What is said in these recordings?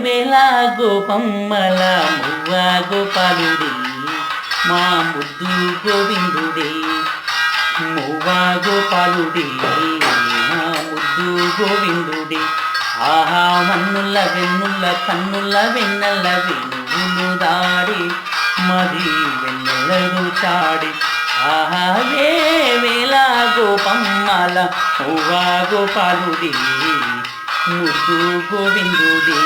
వేళ గోపమ్మల మువ్వ గోపాలుడే మా ముద్దు గోవిందుడే మువ్వ గోపాలుడే మా ముద్దు గోవిందుడే ఆహా మన్నుల వెన్నుల కన్నుల వెన్నెల వెనుగులు దాడి మది వెన్నెలదు చాడి ఆహా వేళ గోపమ్మల మువ్వ గోపాలుడే ముద్దు గోవిందుడే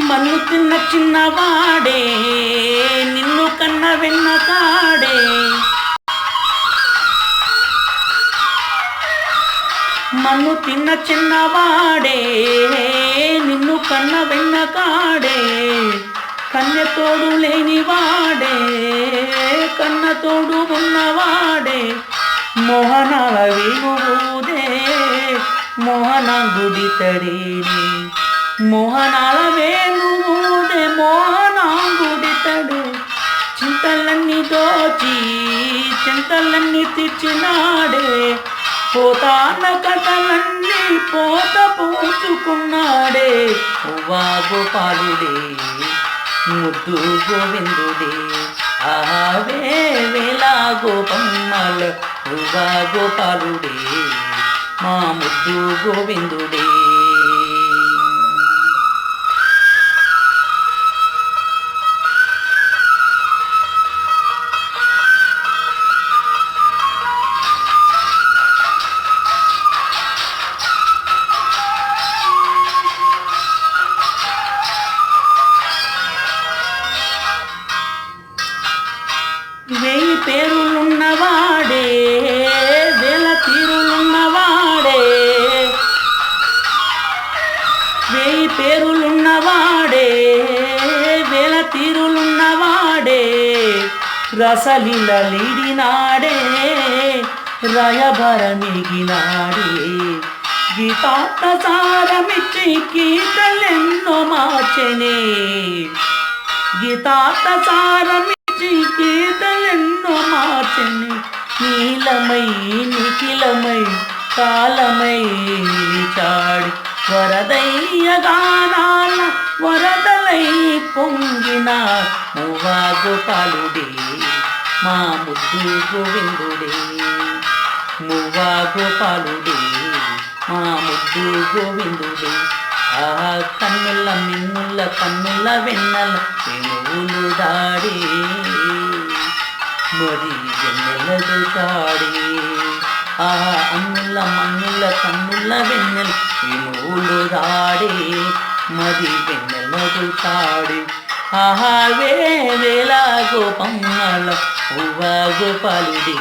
మన్ను తిన్న చిన్నవాడే నిన్ను కన్న వెన్న కాడే మన్ను తిన్న చిన్నవాడే నిన్ను కన్న వెన్న కాడే కన్నె తోడు లేనివాడే కన్న తోడు ఉన్నవాడే మోహనాల వేణువుదే మోహనాంగుడి తడేనే మోహనాల వేణువుదే మోహనాంగుడి తడే చింతలన్నీ దోచి చింతలన్నీ తెచ్చినాడే పోతాన కథలన్నీ పోత పోచుకున్నాడే మువ్వా గోపాలుడే ముద్దు గోవిందుడే ఆవే వేళ గోపమ్మల మువ్వా గోపాలుడే మా ముద్దు గోవిందుడే వేయి పేరులున్నవాడే వేల తీరులున్నవాడే వేయి పేరులున్నవాడే వేల తీరులున్నవాడే రసలీల లీడినాడే రాయభరమిగినాడే గీతార్థ సారమిచ్చి గీతలెన్నో మార్చెనే గీతార్థ సారమి గీతలెన్నో మార్చని నీలమై నిఖిలమై కాలమై నిలిచాడి వరదయ్య గానాల వరదలై పొంగిన మువ్వా గోపాలుడే మా ముద్దు గోవిందుడే మువ్వా గోపాలుడే మా ముద్దు గోవిందుడే ఆ కన్నుల మిన్నుల కన్నుల వెన్నెల వెనుగులు దాడి మరి వెన్నెలదు చాడి ఆ అన్నుల మన్నుల కన్నుల వెన్నెల వెనుగులు దాడి మరి వెన్నెలదు చాడి ఆహా వేళ గోపమ్మల మువ్వా గోపాలుడే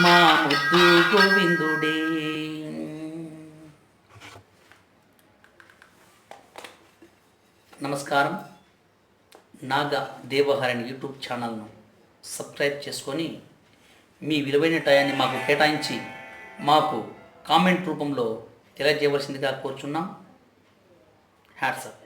మా ముద్దు గోవిందుడే. నమస్కారం. నాగ దేవహరణి యూట్యూబ్ ఛానల్ను సబ్స్క్రైబ్ చేసుకొని మీ విలువైన టయాన్ని మాకు కేటాయించి మాకు కామెంట్ రూపంలో తెలియజేయవలసిందిగా కోరుచున్నాం. Hats off.